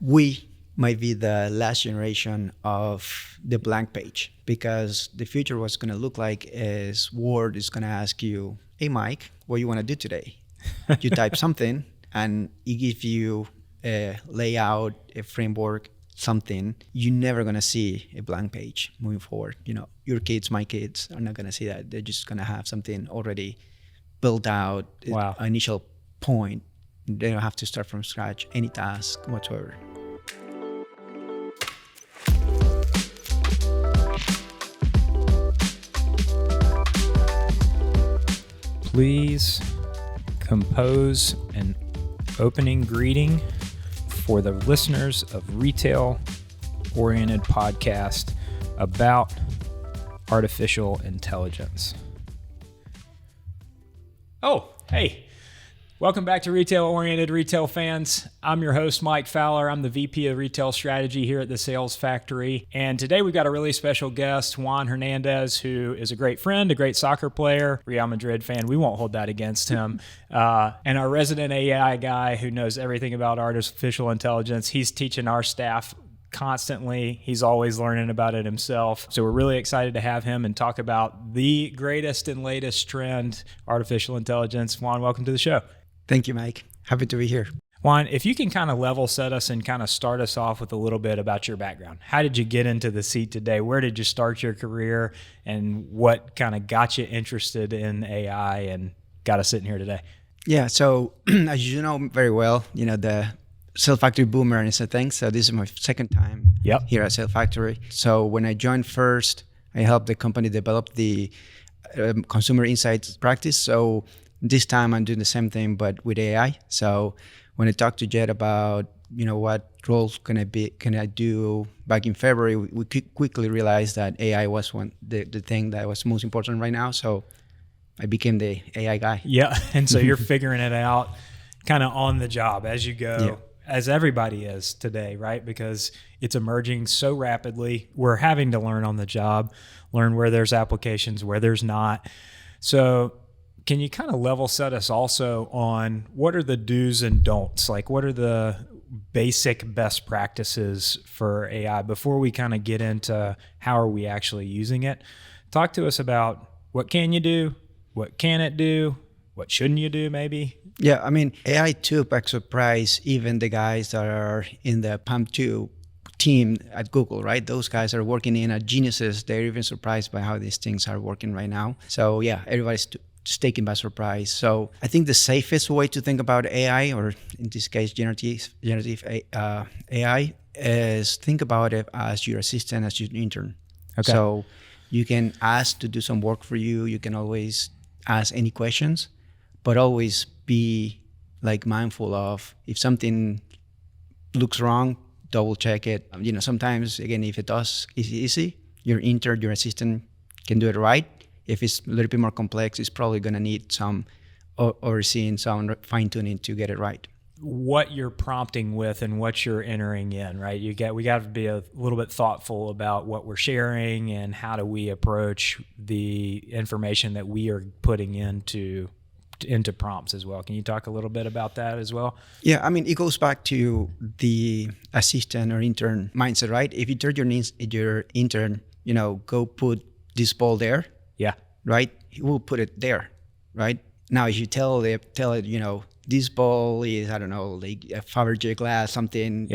we might be the last generation of the blank page, because the future what's going to look like is Word is going to ask you, hey, Mike, what do you want to do today? You type something and it gives you a layout, a framework, something. You're never going to see a blank page moving forward. Your kids, my kids are not going to see that. They're just going to have something already built out, Wow. Initial point. They don't have to start from scratch, any task whatsoever. Please compose an opening greeting for the listeners of Retail-Oriented Podcast about artificial intelligence. Oh, hey. Welcome back to Retail-Oriented Retail Fans. I'm your host, Mike Fowler. I'm the VP of Retail Strategy here at the Sales Factory. And today we've got a really special guest, Juan Hernandez, who is a great friend, a great soccer player, Real Madrid fan. We won't hold that against him. And our resident AI guy who knows everything about artificial intelligence. He's teaching our staff constantly. He's always learning about it himself. So we're really excited to have him and talk about the greatest and latest trend, artificial intelligence. Juan, welcome to the show. Thank you, Mike. Happy to be here. Juan, if you can kind of level set us and kind of start us off with a little bit about your background. How did you get into the seat today? Where did you start your career? And what kind of got you interested in AI and got us sitting here today? Yeah, so as you know very well, the Sales Factory boomer is a thing. So this is my second time here at Sales Factory. So when I joined first, I helped the company develop the consumer insights practice. So this time I'm doing the same thing, but with AI. So when I talked to Jed about, what roles can I do back in February, we quickly realized that AI was the thing that was most important right now. So I became the AI guy. Yeah. And so you're figuring it out kind of on the job as you go, as everybody is today, right? Because it's emerging so rapidly. We're having to learn on the job, learn where there's applications, where there's not. So can you kind of level set us also on what are the do's and don'ts? Like what are the basic best practices for AI before we kind of get into how are we actually using it? Talk to us about what can you do? What can it do? What shouldn't you do maybe? Yeah, I mean, AI took by surprise even the guys that are in the PAM2 team at Google, right? Those guys are working in geniuses. They're even surprised by how these things are working right now. So yeah, everybody's just taken by surprise. So I think the safest way to think about AI, or in this case, generative AI, is think about it as your assistant, as your intern. Okay. So you can ask to do some work for you. You can always ask any questions, but always be mindful of if something looks wrong, double check it. Sometimes, again, if it does, it's easy. Your intern, your assistant can do it right. If it's a little bit more complex, it's probably going to need some overseeing, some fine-tuning to get it right. What you're prompting with and what you're entering in, right? We got to be a little bit thoughtful about what we're sharing and how do we approach the information that we are putting into prompts as well. Can you talk a little bit about that as well? Yeah, I mean, it goes back to the assistant or intern mindset, right? If you tell your intern, go put this ball there, right? He will put it there, right? Now, if you tell it, this ball is, I don't know, like a Fabergé glass, something,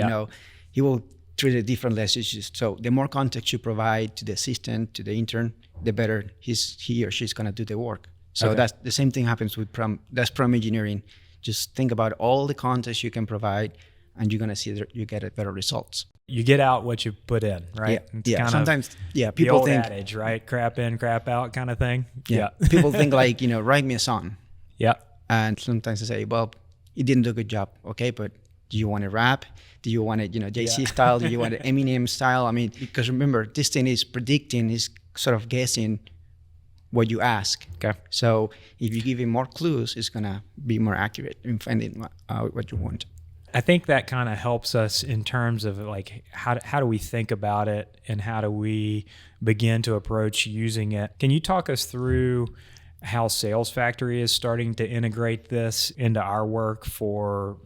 he will treat it differently. So the more context you provide to the assistant, to the intern, the better he or she's going to do the work. So that's the same thing happens with prompt engineering. Just think about all the context you can provide, and you're going to see that you get better results. You get out what you put in, right? Yeah. Sometimes, people the old think adage, right? Crap in, crap out kind of thing. Yeah. People think write me a song. Yeah. And sometimes they say, well, you didn't do a good job. Okay, but do you want a rap? Do you want it, JC style? Do you want it Eminem style? I mean, because remember, this thing is predicting, is sort of guessing what you ask. Okay. So if you give it more clues, it's going to be more accurate in finding what you want. I think that kind of helps us in terms of how do we think about it and how do we begin to approach using it. Can you talk us through how Sales Factory is starting to integrate this into our work for,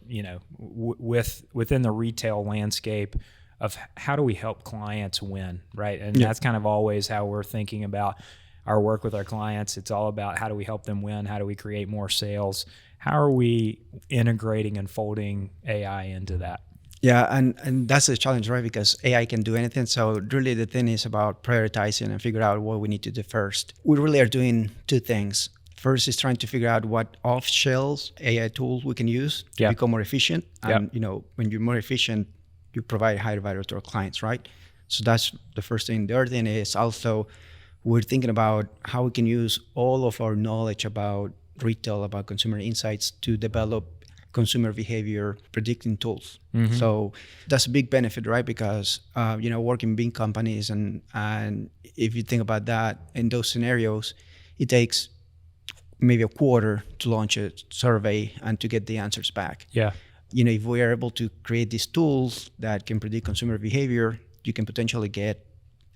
within the retail landscape of how do we help clients win, right? And that's kind of always how we're thinking about our work with our clients. It's all about how do we help them win? How do we create more sales? How are we integrating and folding AI into that? Yeah, and that's the challenge, right? Because AI can do anything. So really the thing is about prioritizing and figure out what we need to do first. We really are doing two things. First is trying to figure out what off-shelf AI tools we can use to become more efficient. And when you're more efficient, you provide higher value to our clients, right? So that's the first thing. The other thing is also we're thinking about how we can use all of our knowledge about retail, about consumer insights to develop consumer behavior predicting tools. So that's a big benefit, right? Because working in big companies and if you think about that in those scenarios, it takes maybe a quarter to launch a survey and to get the answers back. Yeah. If we are able to create these tools that can predict consumer behavior, you can potentially get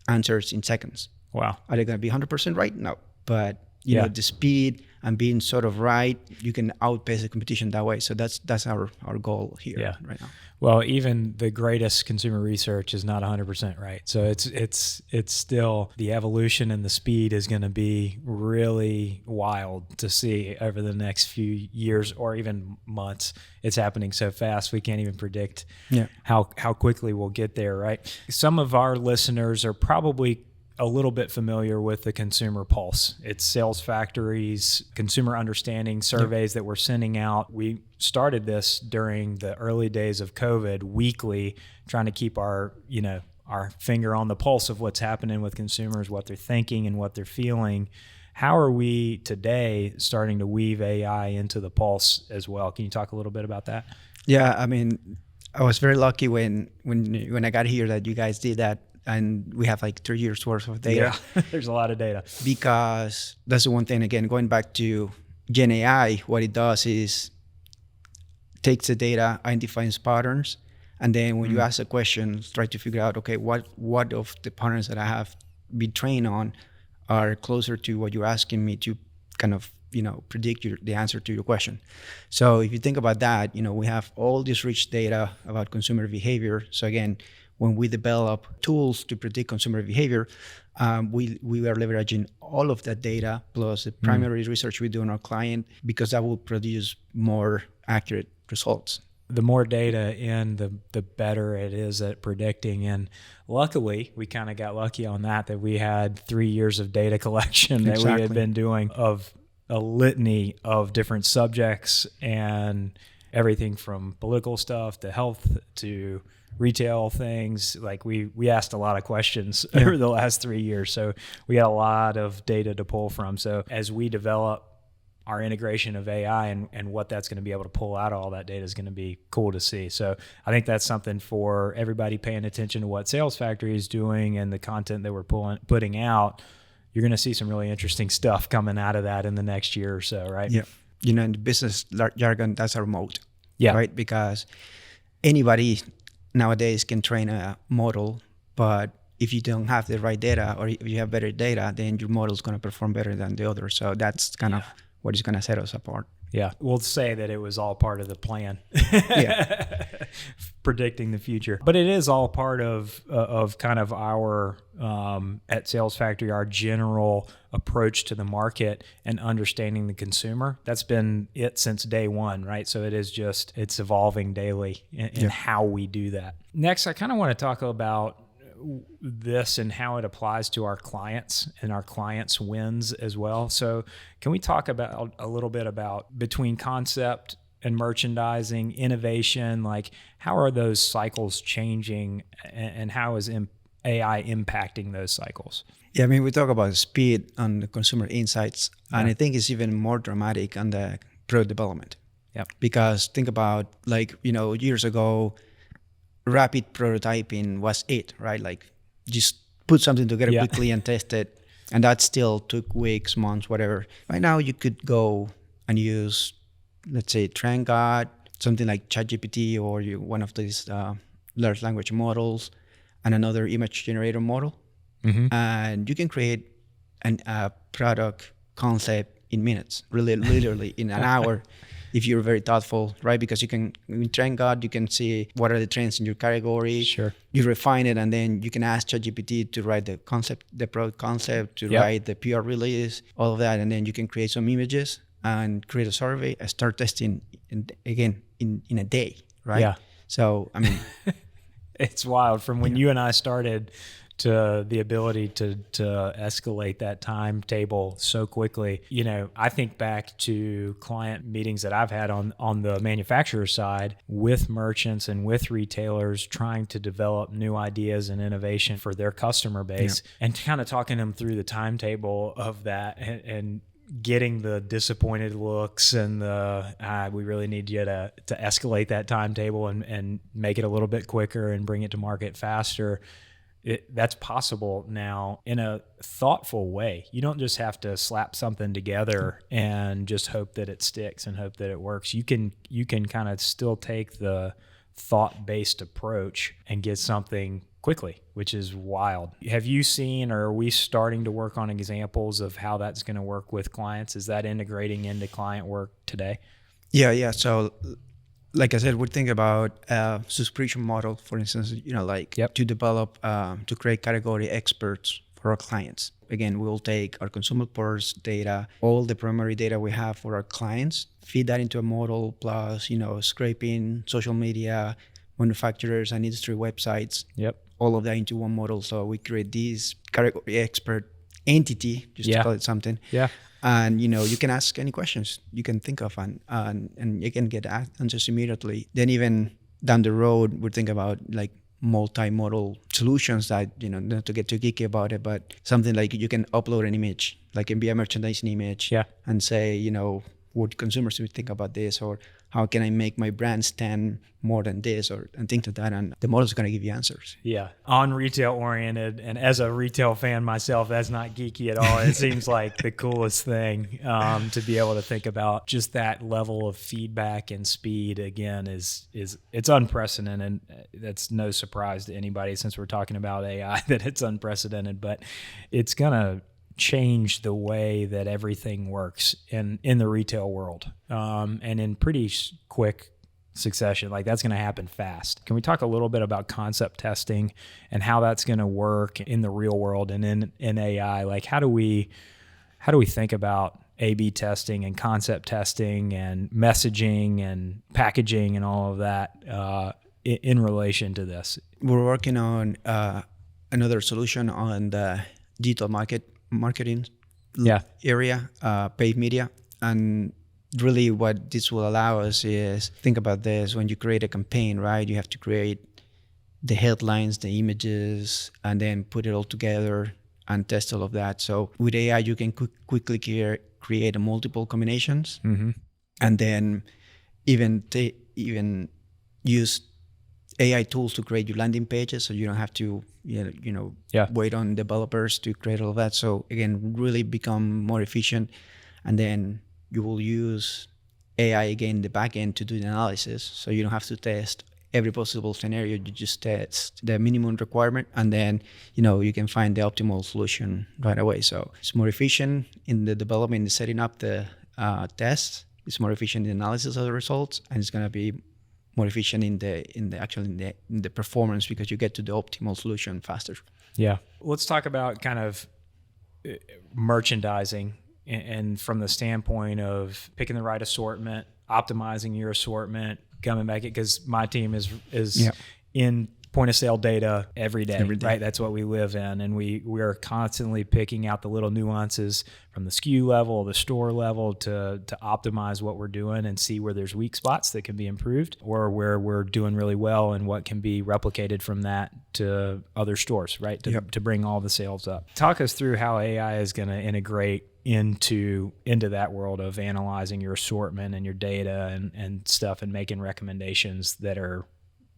answers in seconds. Wow. Are they going to be 100% right? No. But the speed and being sort of right, you can outpace the competition that way. So that's our goal here right now. Well, even the greatest consumer research is not 100% right. So it's still the evolution and the speed is going to be really wild to see over the next few years or even months. It's happening so fast we can't even predict how quickly we'll get there, right? Some of our listeners are probably a little bit familiar with the Consumer Pulse. It's Sales Factory's consumer understanding surveys that we're sending out. We started this during the early days of COVID weekly, trying to keep our finger on the pulse of what's happening with consumers, what they're thinking and what they're feeling. How are we today starting to weave AI into the pulse as well? Can you talk a little bit about that? Yeah, I mean, I was very lucky when I got here that you guys did that. And we have like 3 years worth of data. Yeah, there's a lot of data. Because that's the one thing, again, going back to Gen AI, what it does is takes the data, identifies patterns, and then when you ask a question, try to figure out, okay, what of the patterns that I have been trained on are closer to what you're asking me to kind of, predict the answer to your question. So if you think about that, we have all this rich data about consumer behavior. So again, when we develop tools to predict consumer behavior, we are leveraging all of that data plus the primary research we do on our client, because that will produce more accurate results. The more data in, the better it is at predicting. And luckily, we kind of got lucky on that we had 3 years of data collection that we had been doing of a litany of different subjects and everything from political stuff to health to retail things. Like we asked a lot of questions over the last 3 years. So we got a lot of data to pull from. So as we develop our integration of AI and what that's going to be able to pull out of all that data is going to be cool to see. So I think that's something for everybody paying attention to what Sales Factory is doing and the content that we're putting out. You're going to see some really interesting stuff coming out of that in the next year or so, right? Yeah. In the business jargon, that's our moat. Yeah. Right? Because anybody nowadays can train a model, but if you don't have the right data or if you have better data, then your model is going to perform better than the other. So that's kind of what is going to set us apart. Yeah, we'll say that it was all part of the plan. Predicting the future. But it is all part of kind of our, at Sales Factory, our general approach to the market and understanding the consumer. That's been it since day one, right? So it is just, it's evolving daily in how we do that. Next, I kind of want to talk about this and how it applies to our clients and our clients' wins as well. So can we talk about a little bit about between concept and merchandising, innovation, like how are those cycles changing and how is AI impacting those cycles? Yeah, I mean, we talk about speed on the consumer insights, and I think it's even more dramatic on the product development. Yeah. Because think about years ago, rapid prototyping was it, right? Like just put something together quickly and test it. And that still took weeks, months, whatever. Right now you could go and use, let's say, TrendGod, something like ChatGPT or one of these large language models and another image generator model. And you can create a product concept in minutes, really literally in an hour, if you're very thoughtful, right? Because you can train God, you can see what are the trends in your category. Sure. You refine it, and then you can ask ChatGPT to write the concept, the product concept, to write the PR release, all of that, and then you can create some images and create a survey and start testing in a day, right? Yeah. So I mean, it's wild from when you and I started to the ability to escalate that timetable so quickly. You know, I think back to client meetings that I've had on the manufacturer side with merchants and with retailers trying to develop new ideas and innovation for their customer base, and kind of talking them through the timetable of that, and getting the disappointed looks and the we really need you to escalate that timetable and make it a little bit quicker and bring it to market faster. That's possible now in a thoughtful way. You don't just have to slap something together and just hope that it sticks and hope that it works. You can kind of still take the thought-based approach and get something quickly, which is wild. Have you seen, or are we starting to work on examples of how that's going to work with clients? Is that integrating into client work today? Yeah. So like I said, we think about a subscription model, for instance, to develop, to create category experts for our clients. Again, we'll take our consumer parts data, all the primary data we have for our clients, feed that into a model, plus, scraping social media, manufacturers and industry websites, all of that into one model. So we create this category expert entity, just to call it something. Yeah. And you can ask any questions you can think of, and you can get answers immediately. Then even down the road, we think about like multimodal solutions that, not to get too geeky about it, but something like you can upload an image, like it can be a merchandising image, and say, what consumers would think about this, or how can I make my brand stand more than this, and things like that. And the model's going to give you answers. Yeah. On retail oriented. And as a retail fan myself, that's not geeky at all. It seems like the coolest thing to be able to think about. Just that level of feedback and speed, again, it's unprecedented. That's no surprise to anybody, since we're talking about AI, that it's unprecedented, but it's going to change the way that everything works in the retail world, and in pretty quick succession. Like, that's going to happen fast. Can we talk a little bit about concept testing and how that's going to work in the real world and in AI? Like, how do we think about A/B testing and concept testing and messaging and packaging and all of that in relation to this? We're working on another solution on the digital marketing area, paid media. And really what this will allow us is, think about this, when you create a campaign, right, you have to create the headlines, the images, and then put it all together and test all of that. So with AI, you can quickly create multiple combinations, and then even use AI tools to create your landing pages, so you don't have to wait on developers to create all of that. So again, really become more efficient. And then you will use AI again in the back end to do the analysis, so you don't have to test every possible scenario. You just test the minimum requirement, and then you can find the optimal solution right away. So it's more efficient in the development, the setting up the tests. It's more efficient in the analysis of the results, and it's going to be more efficient in the performance, because you get to the optimal solution faster. Yeah. Let's talk about kind of merchandising, and from the standpoint of picking the right assortment, optimizing your assortment, coming back, because my team is in point of sale data every day, right? That's what we live in. And we are constantly picking out the little nuances from the SKU level, the store level, to optimize what we're doing and see where there's weak spots that can be improved, or where we're doing really well and what can be replicated from that to other stores, right? To bring all the sales up. Talk us through how AI is going to integrate into that world of analyzing your assortment and your data and stuff, and making recommendations that are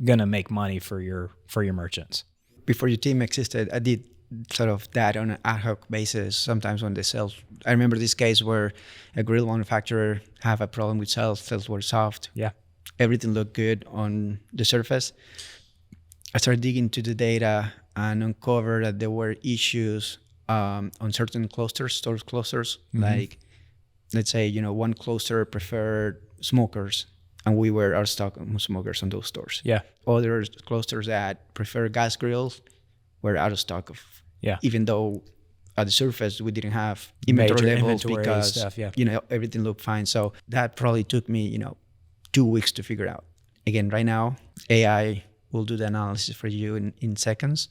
going to make money for your merchants. Before your team existed, I did sort of that on an ad hoc basis. Sometimes when the sales, I remember this case where a grill manufacturer have a problem with sales were soft. Yeah. Everything looked good on the surface. I started digging into the data and uncovered that there were issues on certain clusters, store clusters, like let's say, one cluster preferred smokers, and we were out of stock of smokers on those stores. Yeah. Other clusters that prefer gas grills were out of stock of. Yeah. Even though at the surface we didn't have inventory Major levels inventory because stuff, yeah. Everything looked fine. So that probably took me 2 weeks to figure out. Again, right now AI will do the analysis for you in seconds,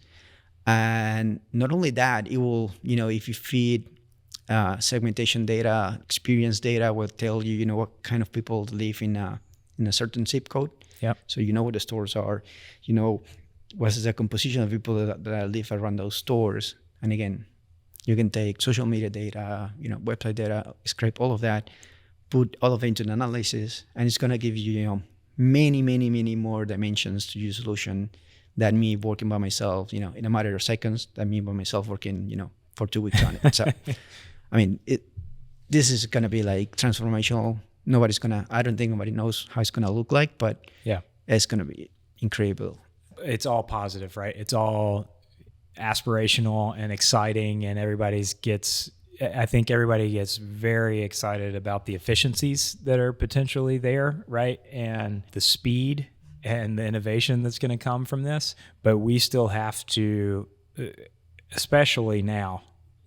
and not only that, it will if you feed segmentation data, experience data, will tell you what kind of people live in a certain zip code. Yeah. So what the stores are, what's the composition of people that live around those stores. And again, you can take social media data, website data, scrape all of that, put all of it into an analysis, and it's gonna give you, many, many, many more dimensions to your solution than me working by myself, in a matter of seconds, than me by myself working, for 2 weeks on it. So, I mean, this is gonna be like transformational. I don't think nobody knows how it's gonna look like, but yeah, it's gonna be incredible. It's all positive, right? It's all aspirational and exciting, and I think everybody gets very excited about the efficiencies that are potentially there, right? And the speed and the innovation that's going to come from this. But we still have to, especially now,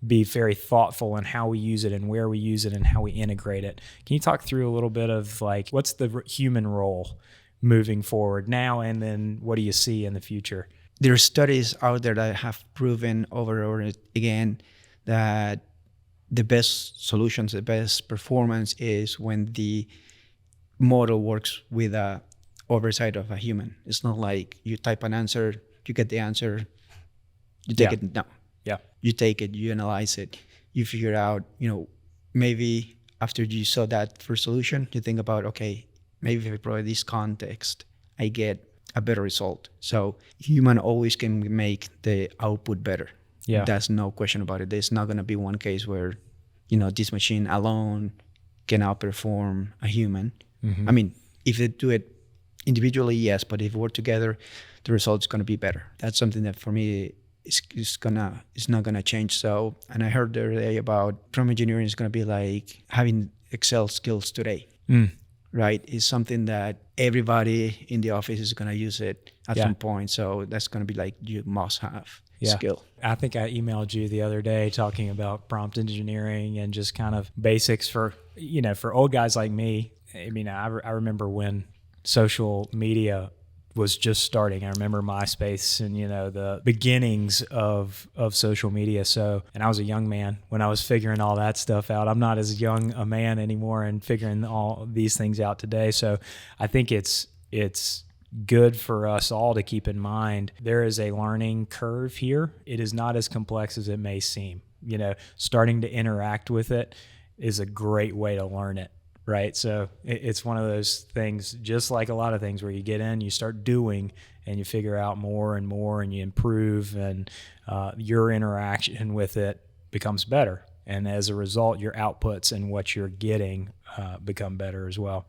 be very thoughtful in how we use it and where we use it and how we integrate it. Can you talk through a little bit of like, what's the human role moving forward now, and then what do you see in the future? There are studies out there that have proven over and over again that the best solutions, the best performance is when the model works with a oversight of a human. It's not like you type an answer, you get the answer, you take it. No. Yeah. You take it, you analyze it, you figure out, maybe after you saw that first solution, you think about, okay, maybe if I provide this context, I get a better result. So human always can make the output better. Yeah. That's no question about it. There's not going to be one case where, this machine alone can outperform a human. Mm-hmm. I mean, if they do it individually, yes, but if we work together, the result's going to be better. That's something that for me is not gonna change. So, and I heard the other day about prompt engineering is going to be like having Excel skills today. Right? It's something that everybody in the office is going to use it at some point. So that's going to be like you must have skill. I think I emailed you the other day talking about prompt engineering and just kind of basics for old guys like me. I mean, I remember when social media was just starting. I remember MySpace and, the beginnings of social media. So, and I was a young man when I was figuring all that stuff out. I'm not as young a man anymore and figuring all these things out today. So I think it's good for us all to keep in mind there is a learning curve here. It is not as complex as it may seem. Starting to interact with it is a great way to learn it. Right. So it's one of those things, just like a lot of things where you get in, you start doing and you figure out more and more and you improve, and your interaction with it becomes better. And as a result, your outputs and what you're getting become better as well.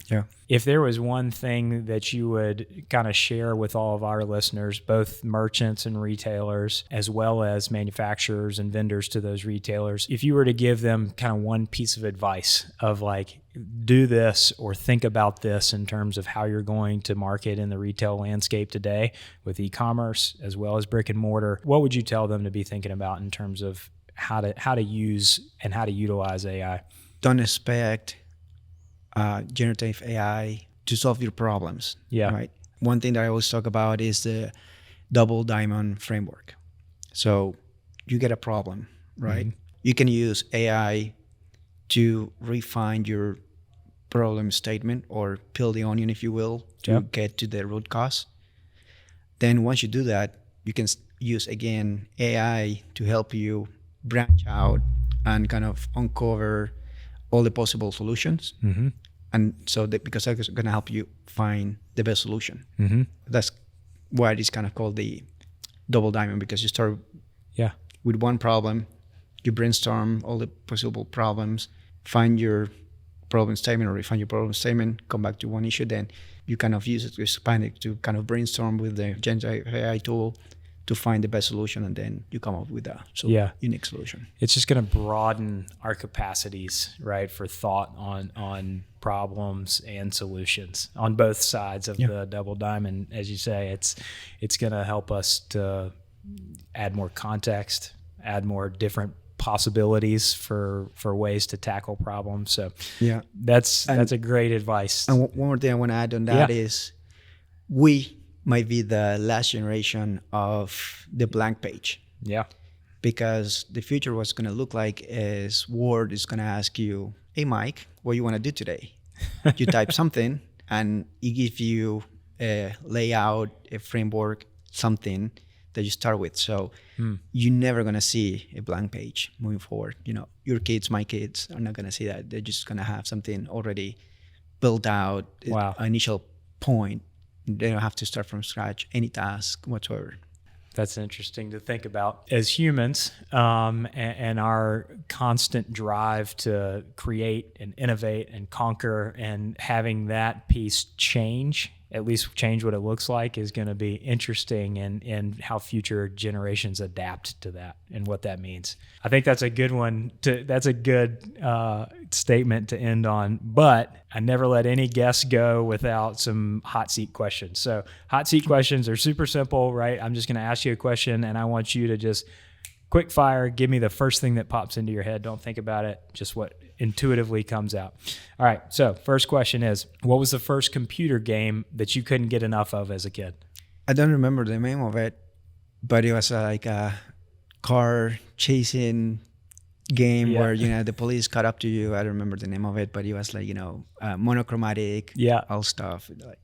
Yeah. If there was one thing that you would kind of share with all of our listeners, both merchants and retailers, as well as manufacturers and vendors to those retailers, if you were to give them kind of one piece of advice of like, do this or think about this in terms of how you're going to market in the retail landscape today with e-commerce as well as brick and mortar, what would you tell them to be thinking about in terms of how to use and how to utilize AI? Don't expect generative AI to solve your problems. Yeah. Right. One thing that I always talk about is the double diamond framework. So you get a problem, right? Mm-hmm. You can use AI to refine your problem statement or peel the onion, if you will, to get to the root cause. Then once you do that, you can use again AI to help you branch out and kind of uncover all the possible solutions. Mm-hmm. And so because that's going to help you find the best solution. Mm-hmm. That's why it is kind of called the double diamond, because you start with one problem, you brainstorm all the possible problems, find your problem statement or refine your problem statement, come back to one issue, then you kind of use it to expand it to kind of brainstorm with the generative AI tool to find the best solution, and then you come up with a unique solution. It's just going to broaden our capacities, right, for thought on problems and solutions on both sides of the double diamond. As you say, it's going to help us to add more context, add more different possibilities for ways to tackle problems. So that's a great advice. And one more thing I want to add on that is we might be the last generation of the blank page. Yeah. Because the future, what's going to look like is Word is going to ask you, hey, Mike, what do you want to do today? You type something and it gives you a layout, a framework, something that you start with. So you're never going to see a blank page moving forward. You know, your kids, my kids are not going to see that. They're just going to have something already built out, an initial point. They don't have to start from scratch, any task whatsoever. That's interesting to think about. As humans, and our constant drive to create and innovate and conquer, and having that piece change, at least change what it looks like, is going to be interesting in how future generations adapt to that and what that means. I think that's a good one. That's a good statement to end on. But I never let any guest go without some hot seat questions. So hot seat questions are super simple, right? I'm just going to ask you a question, and I want you to just quick fire, give me the first thing that pops into your head. Don't think about it, just what intuitively comes out. All right, so first question is, what was the first computer game that you couldn't get enough of as a kid? I don't remember the name of it, but it was like a car chasing game where, you know, the police caught up to you. I don't remember the name of it, but it was like, you know, monochromatic, all stuff. Like,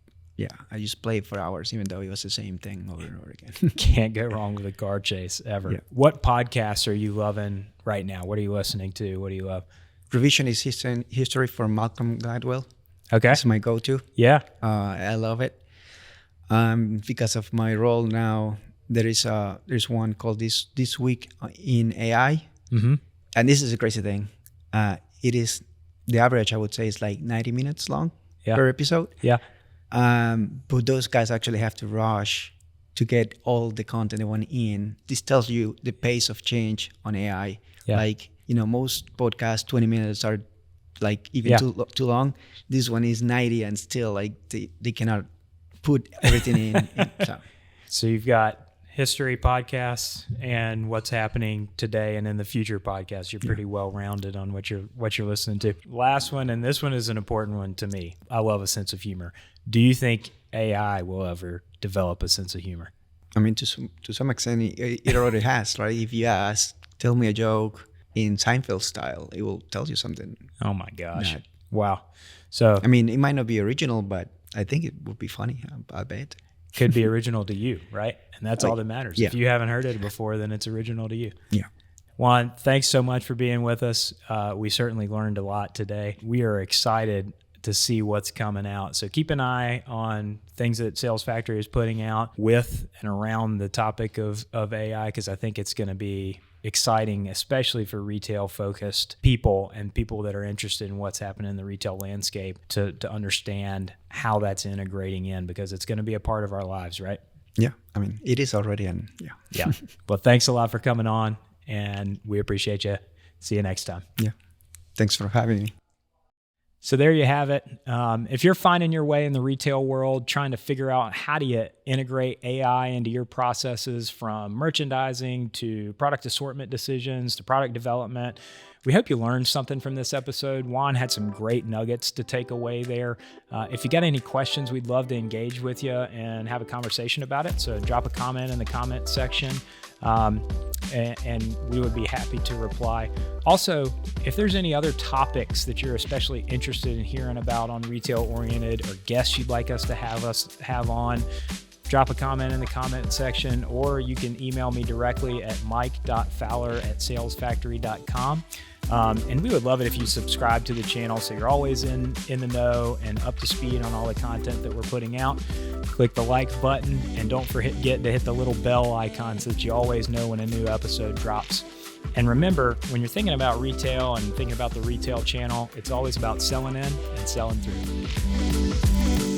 I just played for hours, even though it was the same thing over and over again. Can't go wrong with a car chase ever. Yeah. What podcasts are you loving right now? What are you listening to? What do you love? Revisionist History for Malcolm Gladwell. Okay. It's my go-to. Yeah. I love it. Because of my role now, there's one called This Week in AI. Mm-hmm. And this is a crazy thing. It is, the average, I would say, is like 90 minutes long per episode. Yeah. But those guys actually have to rush to get all the content they want in. This tells you the pace of change on AI. Yeah. Like, you know, most podcasts, 20 minutes are like even too long. This one is 90 and still like they cannot put everything in. So you've got history podcasts and what's happening today and in the future podcasts. You're pretty well rounded on what you're listening to. Last one, and this one is an important one to me. I love a sense of humor. Do you think AI will ever develop a sense of humor? I mean, to some extent, it already has, right? If you ask, tell me a joke in Seinfeld style, it will tell you something. Oh my gosh! Wow. So I mean, it might not be original, but I think it would be funny. I bet. Could be original to you, right? And that's all that matters. Yeah. If you haven't heard it before, then it's original to you. Yeah. Juan, thanks so much for being with us. We certainly learned a lot today. We are excited to see what's coming out. So keep an eye on things that Sales Factory is putting out with and around the topic of AI, because I think it's going to be exciting, especially for retail-focused people and people that are interested in what's happening in the retail landscape to understand how that's integrating in, because it's going to be a part of our lives, right? Yeah. I mean, it is already. And yeah. Well, thanks a lot for coming on, and we appreciate you. See you next time. Yeah. Thanks for having me. So there you have it. If you're finding your way in the retail world, trying to figure out how do you integrate AI into your processes, from merchandising to product assortment decisions to product development, we hope you learned something from this episode. Juan had some great nuggets to take away there. If you got any questions, we'd love to engage with you and have a conversation about it. So drop a comment in the comment section. And we would be happy to reply. Also, if there's any other topics that you're especially interested in hearing about on Retail Oriented, or guests you'd like us to have on, drop a comment in the comment section, or you can email me directly at mike.fowler@salesfactory.com. And we would love it if you subscribe to the channel so you're always in the know and up to speed on all the content that we're putting out. Click the like button, and don't forget to hit the little bell icon so that you always know when a new episode drops. And remember, when you're thinking about retail and thinking about the retail channel, it's always about selling in and selling through.